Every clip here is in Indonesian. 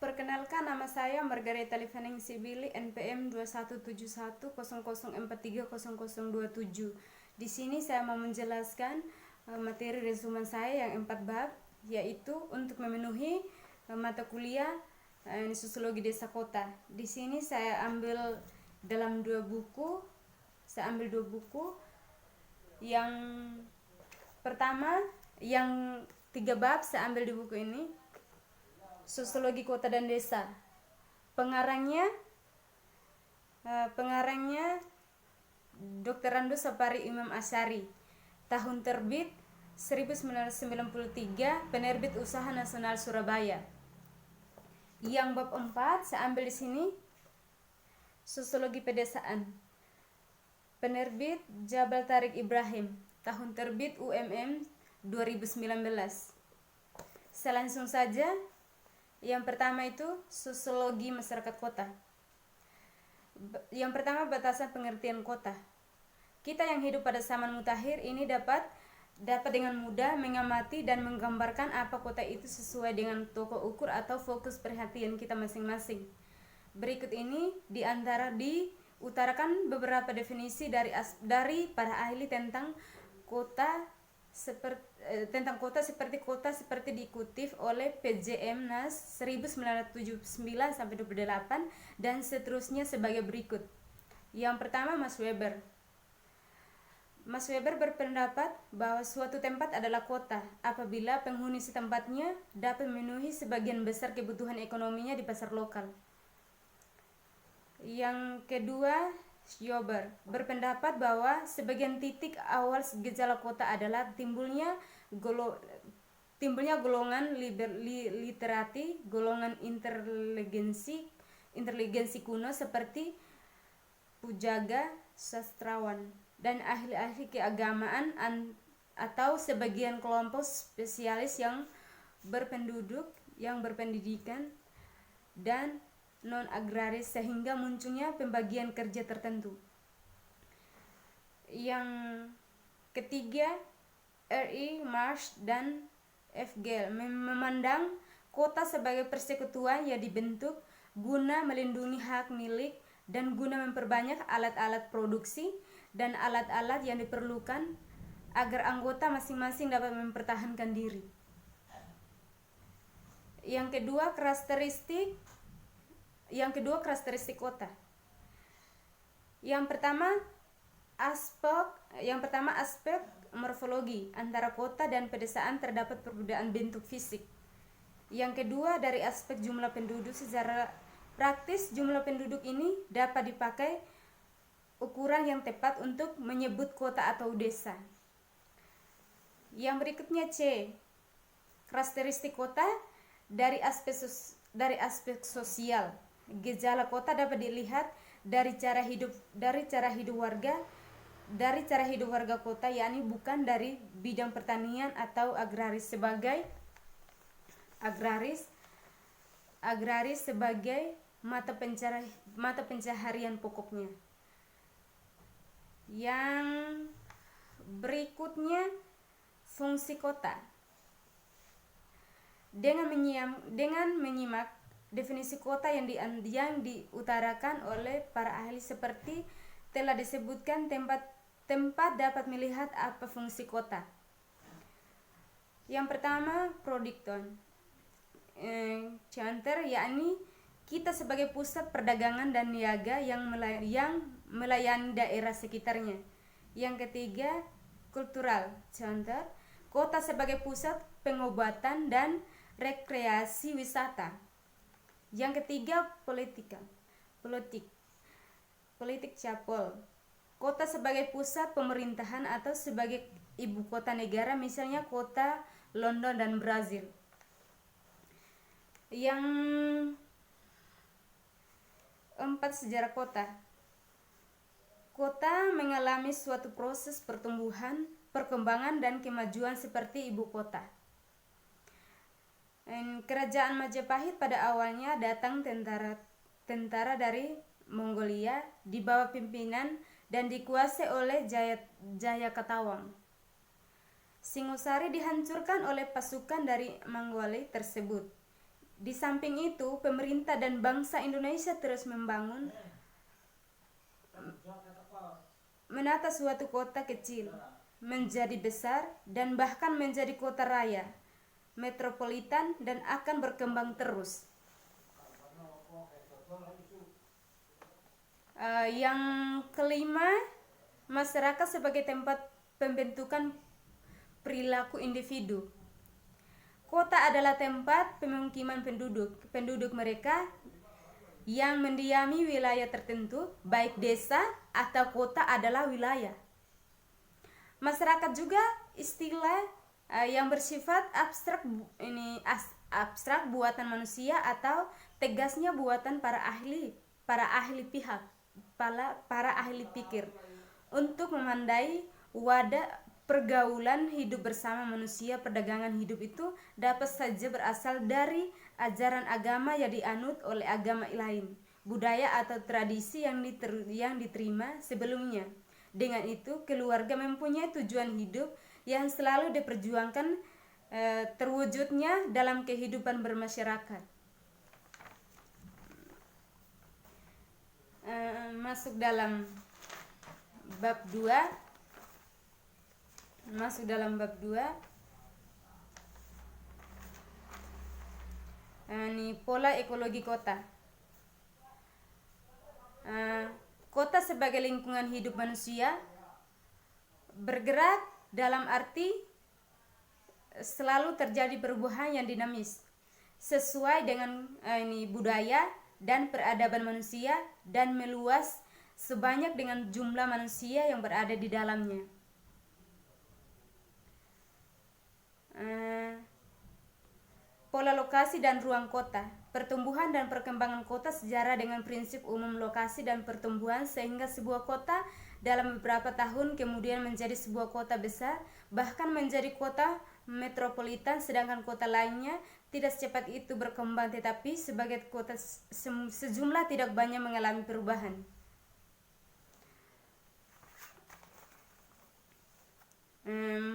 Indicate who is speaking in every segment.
Speaker 1: Perkenalkan, nama saya Margareta Livaning Sibili, NPM 217100430027. Di sini saya mau menjelaskan materi resumen saya yang 4 bab, yaitu untuk memenuhi mata kuliah Sosiologi Desa Kota. Di sini saya ambil dalam 2 buku. Saya ambil 2 buku. Yang pertama, yang 3 bab saya ambil di buku ini. Sosiologi Kota dan Desa. Pengarangnya Dr. Rando Sapari Imam Asyari. Tahun terbit 1993, Penerbit Usaha Nasional Surabaya. Yang bab 4 saya ambil di sini, Sosiologi Pedesaan. Penerbit Jabal Tarik Ibrahim. Tahun terbit UMM 2019. Saya langsung saja. Yang pertama itu sosiologi masyarakat kota. Yang pertama, batasan pengertian kota. Kita yang hidup pada zaman mutakhir ini dapat dengan mudah mengamati dan menggambarkan apa kota itu sesuai dengan tolok ukur atau fokus perhatian kita masing-masing. Berikut ini diutarakan beberapa definisi dari para ahli tentang kota seperti dikutip oleh PJM Nas 1979-28 dan seterusnya sebagai berikut. Yang pertama, Mas Weber berpendapat bahwa suatu tempat adalah kota apabila penghuni setempatnya dapat memenuhi sebagian besar kebutuhan ekonominya di pasar lokal. Yang kedua, Schober berpendapat bahwa sebagian titik awal gejala kota adalah timbulnya golongan literati, golongan inteligensi kuno seperti pujaga, sastrawan, dan ahli-ahli keagamaan atau sebagian kelompok spesialis yang berpendidikan dan non-agraris sehingga munculnya pembagian kerja tertentu. Yang ketiga, R.E. Marsh dan F. Gale memandang kota sebagai persekutuan yang dibentuk guna melindungi hak milik dan guna memperbanyak alat-alat produksi dan alat-alat yang diperlukan agar anggota masing-masing dapat mempertahankan diri. Yang kedua, karakteristik kota. Yang pertama aspek morfologi. Antara kota dan pedesaan terdapat perbedaan bentuk fisik. Yang kedua, dari aspek jumlah penduduk. Secara praktis, jumlah penduduk ini dapat dipakai ukuran yang tepat untuk menyebut kota atau desa. Yang berikutnya, C. Karakteristik kota dari aspek sosial. Gejala kota dapat dilihat dari cara hidup warga kota, yakni bukan dari bidang pertanian atau agraris sebagai mata pencaharian pokoknya. Yang berikutnya, fungsi kota. Dengan menyimak definisi kota yang diutarakan oleh para ahli seperti telah disebutkan, tempat dapat melihat apa fungsi kota. Yang pertama, Prodikton Center, yakni kita sebagai pusat perdagangan dan niaga yang melayani daerah sekitarnya. Yang ketiga, Kultural Center, kota sebagai pusat pengobatan dan rekreasi wisata. Yang ketiga, politik Chapel, kota sebagai pusat pemerintahan atau sebagai ibu kota negara, misalnya kota London dan Brazil. Yang empat, sejarah kota. Kota mengalami suatu proses pertumbuhan, perkembangan, dan kemajuan seperti ibu kota. Kerajaan Majapahit pada awalnya datang tentara dari Mongolia di bawah pimpinan dan dikuasai oleh Jayakatawang. Singosari dihancurkan oleh pasukan dari Mongolia tersebut. Di samping itu, pemerintah dan bangsa Indonesia terus menata suatu kota kecil menjadi besar dan bahkan menjadi kota raya, metropolitan, dan akan berkembang terus. Yang kelima, masyarakat sebagai tempat pembentukan perilaku individu. Kota adalah tempat pemukiman penduduk mereka yang mendiami wilayah tertentu, baik desa atau kota adalah wilayah. Masyarakat juga istilah yang bersifat abstrak buatan manusia atau tegasnya buatan para ahli pikir untuk memandai wadah pergaulan hidup bersama manusia. Perdagangan hidup itu dapat saja berasal dari ajaran agama yang dianut oleh agama lain, budaya atau tradisi yang diterima sebelumnya. Dengan itu, keluarga mempunyai tujuan hidup yang selalu diperjuangkan terwujudnya dalam kehidupan bermasyarakat. Masuk dalam bab 2. Ini pola ekologi kota. Kota sebagai lingkungan hidup manusia bergerak dalam arti selalu terjadi perubahan yang dinamis sesuai dengan budaya dan peradaban manusia dan meluas sebanyak dengan jumlah manusia yang berada di dalamnya. Pola lokasi dan ruang kota. Pertumbuhan dan perkembangan kota sejarah dengan prinsip umum lokasi dan pertumbuhan, sehingga sebuah kota dalam beberapa tahun kemudian menjadi sebuah kota besar, bahkan menjadi kota metropolitan, sedangkan kota lainnya tidak secepat itu berkembang, tetapi sebagai kota sejumlah tidak banyak mengalami perubahan.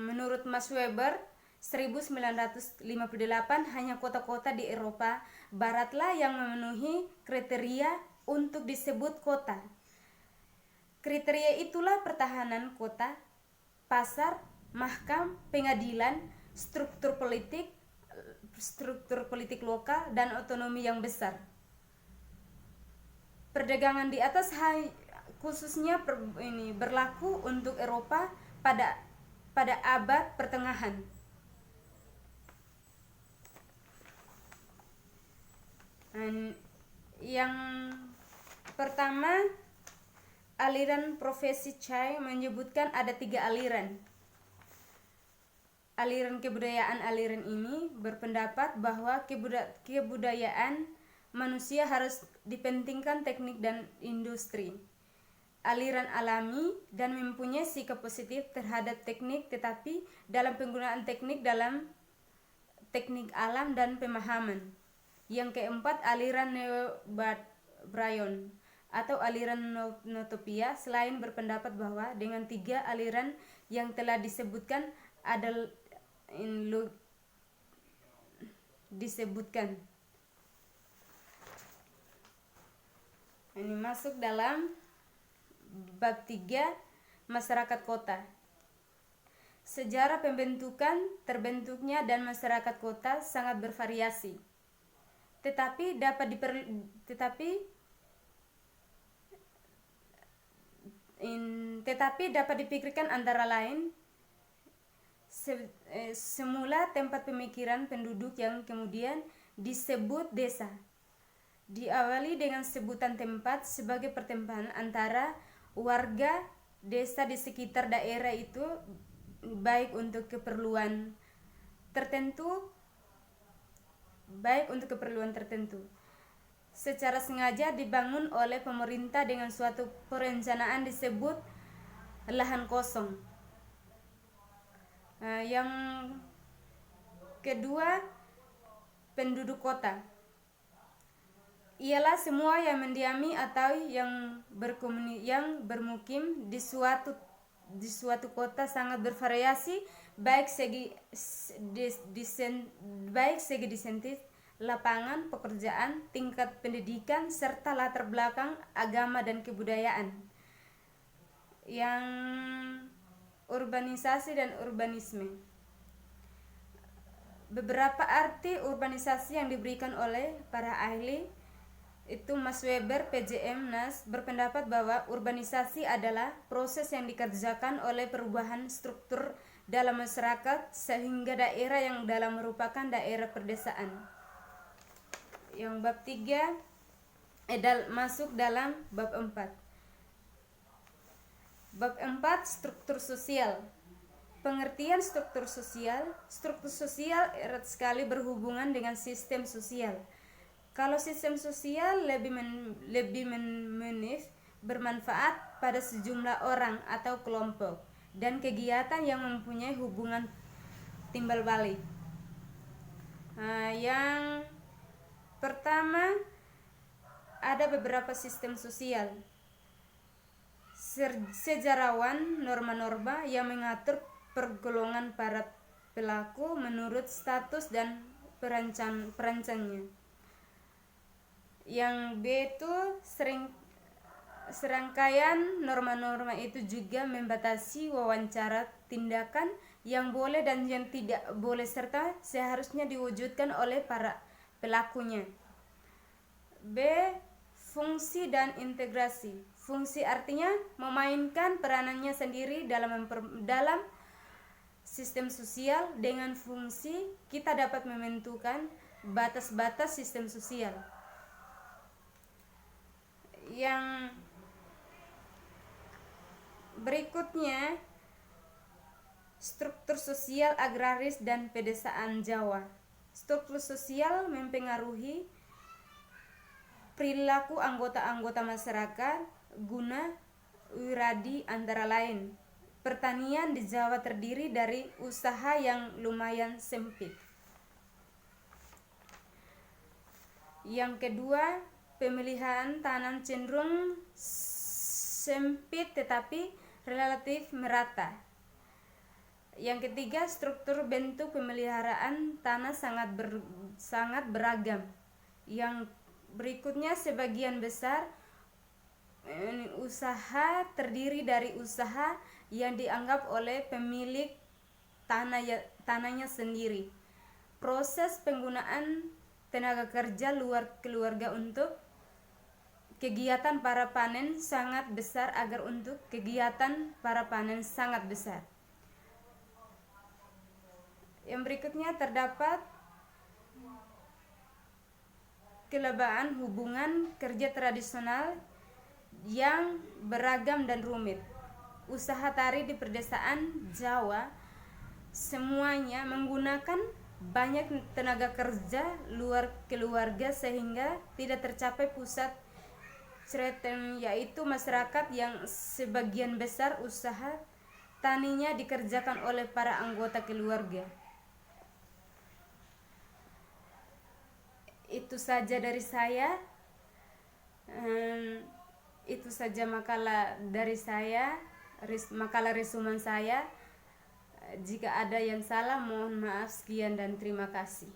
Speaker 1: Menurut Max Weber 1958, hanya kota-kota di Eropa Baratlah yang memenuhi kriteria untuk disebut kota. Kriteria itulah pertahanan kota, pasar, mahkam, pengadilan, struktur politik lokal, dan otonomi yang besar. Perdagangan di atas khususnya berlaku untuk Eropa pada abad pertengahan. Yang pertama, aliran profesi Chai menyebutkan ada 3 aliran. Aliran kebudayaan. Aliran ini berpendapat bahwa kebudayaan manusia harus dipentingkan teknik dan industri. Aliran alami dan mempunyai sikap positif terhadap teknik, tetapi dalam penggunaan teknik dalam teknik alam dan pemahaman. Yang keempat, aliran Neo-Bryon atau aliran Notopia selain berpendapat bahwa dengan 3 aliran yang telah disebutkan ini masuk dalam bab 3, masyarakat kota. Sejarah terbentuknya dan masyarakat kota sangat bervariasi. Tetapi dapat dipikirkan antara lain semula tempat pemikiran penduduk yang kemudian disebut desa. Diawali dengan sebutan tempat sebagai pertemuan antara warga desa di sekitar daerah itu, baik untuk keperluan tertentu secara sengaja dibangun oleh pemerintah dengan suatu perencanaan disebut lahan kosong. Yang kedua, penduduk kota ialah semua yang mendiami atau yang bermukim di suatu kota sangat bervariasi, baik segi desentis lapangan pekerjaan, tingkat pendidikan, serta latar belakang agama dan kebudayaan. Yang urbanisasi dan urbanisme. Beberapa arti urbanisasi yang diberikan oleh para ahli itu Mas Weber PJM NAS berpendapat bahwa urbanisasi adalah proses yang dikerjakan oleh perubahan struktur dalam masyarakat sehingga daerah yang dalam merupakan daerah perdesaan. Yang bab 3 masuk dalam bab 4. Bab 4 struktur sosial. Pengertian struktur sosial erat sekali berhubungan dengan sistem sosial. Kalau sistem sosial lebih bermanfaat pada sejumlah orang atau kelompok dan kegiatan yang mempunyai hubungan timbal balik. Yang pertama, ada beberapa sistem sosial. Sejarawan norma-norma yang mengatur pergolongan para pelaku menurut status dan perancannya. Yang B itu serangkaian norma-norma itu juga membatasi wawancara tindakan yang boleh dan yang tidak boleh serta seharusnya diwujudkan oleh para pelakunya. B. Fungsi dan integrasi. Fungsi artinya memainkan peranannya sendiri dalam sistem sosial. Dengan fungsi kita dapat menentukan batas-batas sistem sosial. Yang berikutnya, struktur sosial agraris dan pedesaan Jawa. Struktur sosial mempengaruhi perilaku anggota-anggota masyarakat guna wiradi antara lain. Pertanian di Jawa terdiri dari usaha yang lumayan sempit. Yang kedua, pemilihan tanam cenderung sempit tetapi relatif merata. Yang ketiga, struktur bentuk pemeliharaan tanah sangat beragam. Yang berikutnya, sebagian besar usaha terdiri dari usaha yang dianggap oleh pemilik tanahnya sendiri. Proses penggunaan tenaga kerja luar keluarga untuk kegiatan para panen sangat besar agar untuk kegiatan para panen sangat besar. Yang berikutnya terdapat kelebaan hubungan kerja tradisional yang beragam dan rumit. Usaha tari di pedesaan Jawa semuanya menggunakan banyak tenaga kerja luar keluarga sehingga tidak tercapai pusat cereten, yaitu masyarakat yang sebagian besar usaha taninya dikerjakan oleh para anggota keluarga. Itu saja dari saya. Itu saja makalah dari saya, makalah resumen saya. Jika ada yang salah mohon maaf. Sekian dan terima kasih.